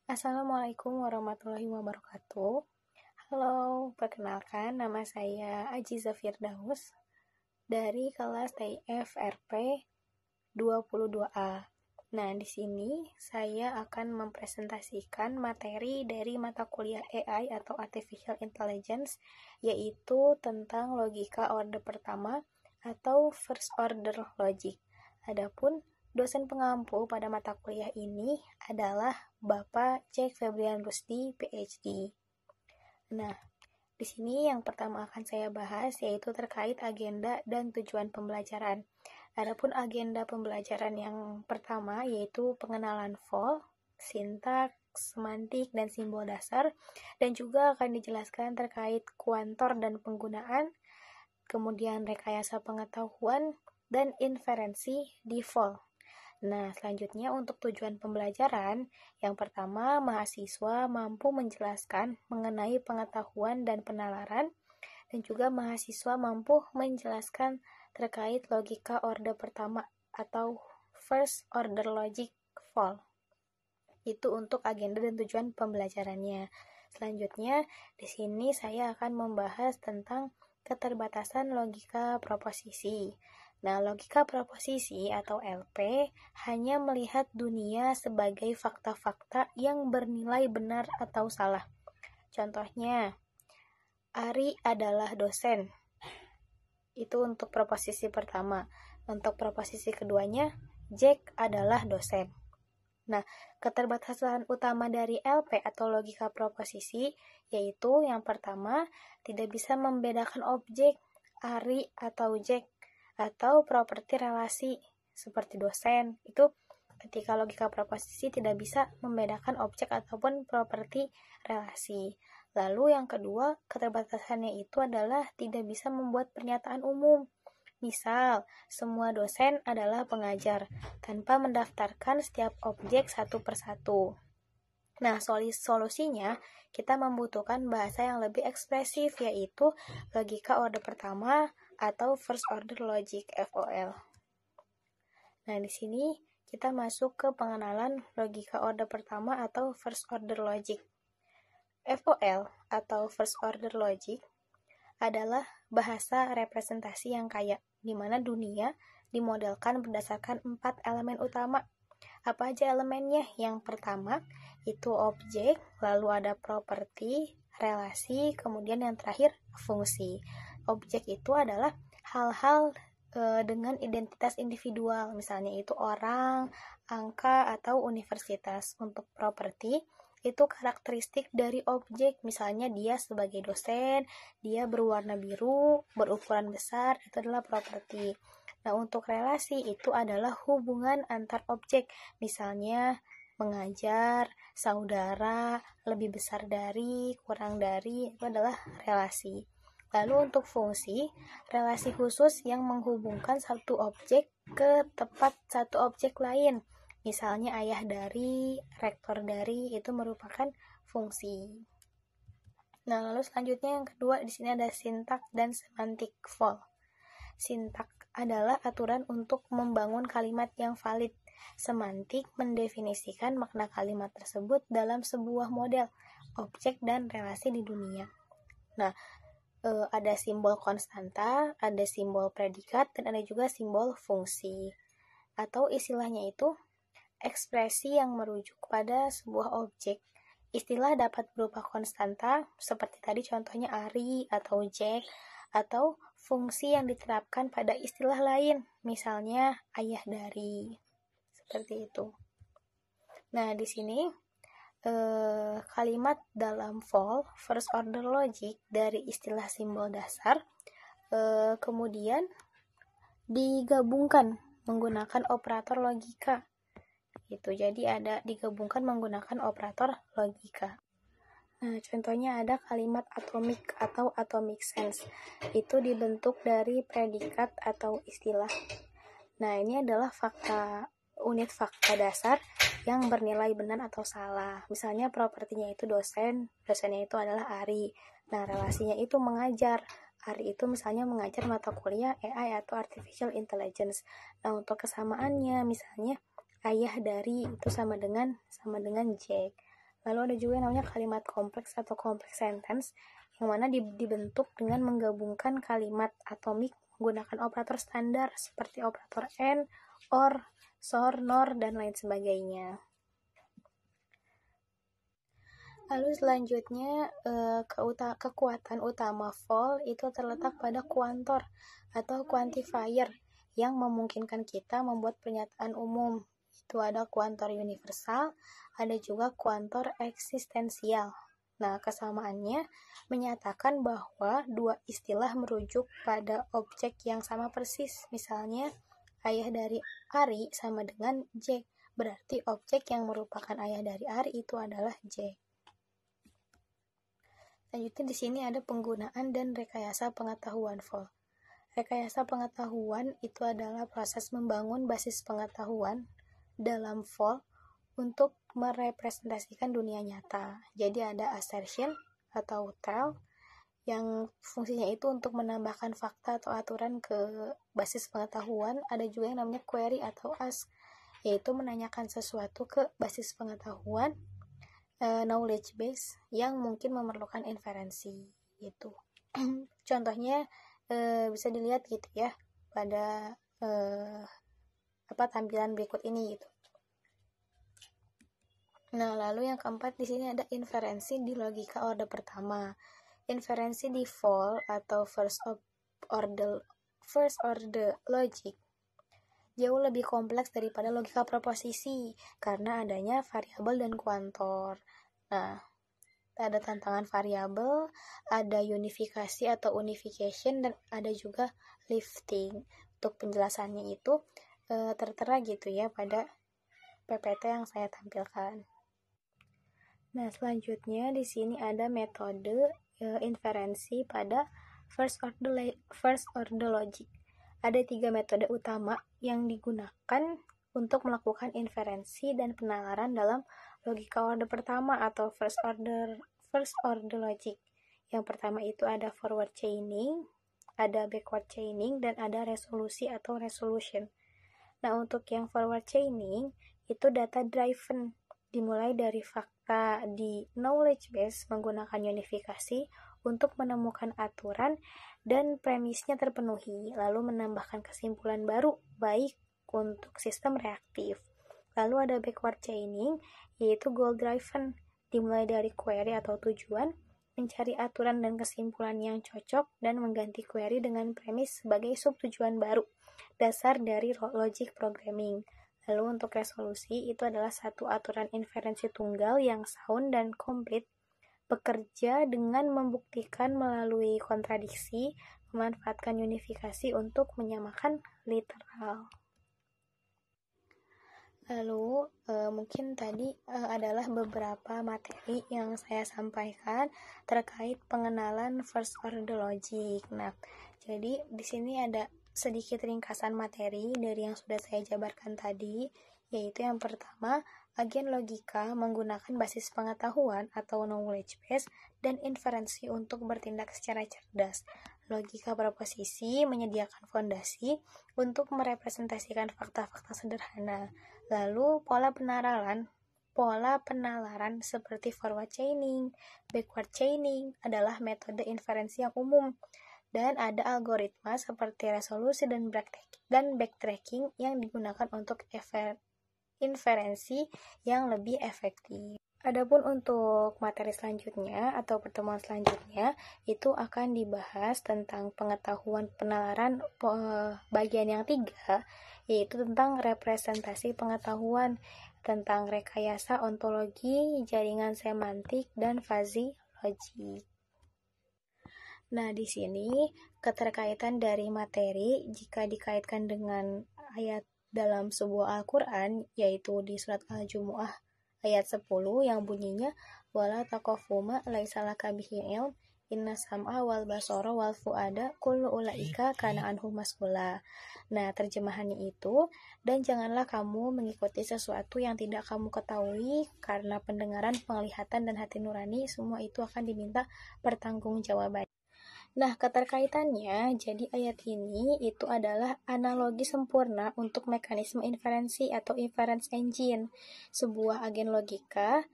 Assalamualaikum warahmatullahi wabarakatuh. Halo, perkenalkan nama saya Ajiza Firdaus dari kelas TIF-RP 22A. Nah, di sini saya akan mempresentasikan materi dari mata kuliah AI atau Artificial Intelligence, yaitu tentang logika orde pertama atau First Order Logic. Adapun dosen pengampu pada mata kuliah ini adalah Bapak Jack Febrian Rusdi, PhD. Nah, di sini yang pertama akan saya bahas yaitu terkait agenda dan tujuan pembelajaran. Adapun agenda pembelajaran yang pertama yaitu pengenalan vol, sintaks, semantik, dan simbol dasar, dan juga akan dijelaskan terkait kuantor dan penggunaan, kemudian rekayasa pengetahuan, dan inferensi di vol. Nah, selanjutnya untuk tujuan pembelajaran, yang pertama, mahasiswa mampu menjelaskan mengenai pengetahuan dan penalaran, dan juga mahasiswa mampu menjelaskan terkait logika orde pertama atau First Order Logic vol. Itu untuk agenda dan tujuan pembelajarannya. Selanjutnya, di sini saya akan membahas tentang keterbatasan logika proposisi. Nah, logika proposisi atau LP hanya melihat dunia sebagai fakta-fakta yang bernilai benar atau salah. Contohnya, Ari adalah dosen. Itu untuk proposisi pertama. Untuk proposisi keduanya, Jack adalah dosen. Nah, keterbatasan utama dari LP atau logika proposisi yaitu yang pertama, tidak bisa membedakan objek Ari atau Jack atau properti relasi seperti dosen. Itu ketika logika proposisi tidak bisa membedakan objek ataupun properti relasi. Lalu yang kedua, keterbatasannya itu adalah tidak bisa membuat pernyataan umum. Misal, semua dosen adalah pengajar tanpa mendaftarkan setiap objek satu persatu. Nah, solusinya kita membutuhkan bahasa yang lebih ekspresif, yaitu logika orde pertama atau First Order Logic (FOL). Nah, di sini kita masuk ke pengenalan logika orde pertama atau First Order Logic. FOL atau First Order Logic adalah bahasa representasi yang kaya, di mana dunia dimodelkan berdasarkan 4 elemen utama. Apa aja elemennya? Yang pertama itu objek, lalu ada properti, relasi, kemudian yang terakhir fungsi. Objek itu adalah hal-hal dengan identitas individual, misalnya itu orang, angka, atau universitas. Untuk properti itu karakteristik dari objek, misalnya dia sebagai dosen, dia berwarna biru, berukuran besar, itu adalah properti. Nah, untuk relasi itu adalah hubungan antar objek, misalnya mengajar, saudara, lebih besar dari, kurang dari, itu adalah relasi. Lalu untuk fungsi, relasi khusus yang menghubungkan satu objek ke tempat satu objek lain. Misalnya ayah dari, rektor dari, itu merupakan fungsi. Nah, lalu selanjutnya yang kedua di sini ada sintaks dan semantik vol. Sintaks adalah aturan untuk membangun kalimat yang valid. Semantik mendefinisikan makna kalimat tersebut dalam sebuah model, objek, dan relasi di dunia. Nah, ada simbol konstanta, ada simbol predikat, dan ada juga simbol fungsi. Atau istilahnya itu ekspresi yang merujuk pada sebuah objek. Istilah dapat berupa konstanta, seperti tadi contohnya Ari atau Jack, atau fungsi yang diterapkan pada istilah lain, misalnya ayah dari. Seperti itu. Nah, di sini kalimat dalam vol, First Order Logic, dari istilah simbol dasar, kemudian digabungkan menggunakan operator logika. Gitu. Jadi ada digabungkan menggunakan operator logika. Nah, contohnya ada kalimat atomik atau atomic sense. Itu dibentuk dari predikat atau istilah. Nah, ini adalah unit fakta dasar yang bernilai benar atau salah. Misalnya propertinya itu dosen, dosennya itu adalah Ari. Nah, relasinya itu mengajar. Ari itu misalnya mengajar mata kuliah AI atau Artificial Intelligence. Nah, untuk kesamaannya misalnya ayah dari itu sama dengan Jack. Lalu ada juga yang namanya kalimat kompleks atau complex sentence, yang mana dibentuk dengan menggabungkan kalimat atomik menggunakan operator standar seperti operator AND, OR, SOR, NOR, dan lain sebagainya. Lalu selanjutnya, kekuatan utama for itu terletak pada kuantor atau quantifier yang memungkinkan kita membuat pernyataan umum. Itu ada kuantor universal, ada juga kuantor eksistensial. Nah, kesamaannya menyatakan bahwa dua istilah merujuk pada objek yang sama persis. Misalnya, ayah dari Ari sama dengan J. Berarti objek yang merupakan ayah dari Ari itu adalah J. Selanjutnya di sini ada penggunaan dan rekayasa pengetahuan for. Rekayasa pengetahuan itu adalah proses membangun basis pengetahuan dalam for untuk merepresentasikan dunia nyata. Jadi ada assertion atau tell yang fungsinya itu untuk menambahkan fakta atau aturan ke basis pengetahuan. Ada juga yang namanya query atau ask, yaitu menanyakan sesuatu ke basis pengetahuan knowledge base yang mungkin memerlukan inferensi gitu. Contohnya bisa dilihat gitu ya pada tampilan berikut ini gitu. Nah, lalu yang keempat di sini ada inferensi di logika orde pertama. Inferensi di for atau first order logic jauh lebih kompleks daripada logika proposisi karena adanya variabel dan kuantor. Nah, ada tantangan variabel, ada unifikasi atau unification, dan ada juga lifting. Untuk penjelasannya itu tertera gitu ya pada PPT yang saya tampilkan. Nah, selanjutnya di sini ada metode inferensi pada first order logic. Ada 3 metode utama yang digunakan untuk melakukan inferensi dan penalaran dalam logika orde pertama atau first order logic. Yang pertama itu ada forward chaining, ada backward chaining, dan ada resolusi atau resolution. Nah, untuk yang forward chaining itu data driven, dimulai dari fakta di knowledge base menggunakan unifikasi untuk menemukan aturan dan premisnya terpenuhi, lalu menambahkan kesimpulan baru baik untuk sistem reaktif. Lalu ada backward chaining, yaitu goal driven, dimulai dari query atau tujuan, mencari aturan dan kesimpulan yang cocok, dan mengganti query dengan premis sebagai subtujuan baru, dasar dari logic programming. Lalu untuk resolusi itu adalah satu aturan inferensi tunggal yang sound dan komplit, bekerja dengan membuktikan melalui kontradiksi, memanfaatkan unifikasi untuk menyamakan literal. Lalu mungkin tadi adalah beberapa materi yang saya sampaikan terkait pengenalan first order logic. Nah, jadi di sini ada sedikit ringkasan materi dari yang sudah saya jabarkan tadi, yaitu yang pertama, agen logika menggunakan basis pengetahuan atau knowledge base dan inferensi untuk bertindak secara cerdas. Logika proposisi menyediakan fondasi untuk merepresentasikan fakta-fakta sederhana. Lalu pola penalaran seperti forward chaining, backward chaining adalah metode inferensi yang umum. Dan ada algoritma seperti resolusi dan backtracking yang digunakan untuk inferensi yang lebih efektif. Adapun untuk materi selanjutnya atau pertemuan selanjutnya itu akan dibahas tentang pengetahuan penalaran bagian yang 3, yaitu tentang representasi pengetahuan, tentang rekayasa ontologi, jaringan semantik, dan fuzzy logic. Nah, di sini keterkaitan dari materi jika dikaitkan dengan ayat dalam sebuah Al-Quran, yaitu di surat Al-Jumu'ah ayat 10 yang bunyinya wala taqafuma laisa laka bihi ilm inna sam'a wal basara wal fuada kullu ulaika kana anhu mas'ula. Nah, terjemahannya itu, dan janganlah kamu mengikuti sesuatu yang tidak kamu ketahui, karena pendengaran, penglihatan, dan hati nurani semua itu akan diminta pertanggungjawaban. Nah, keterkaitannya, jadi ayat ini itu adalah analogi sempurna untuk mekanisme inferensi atau inference engine, sebuah agen logika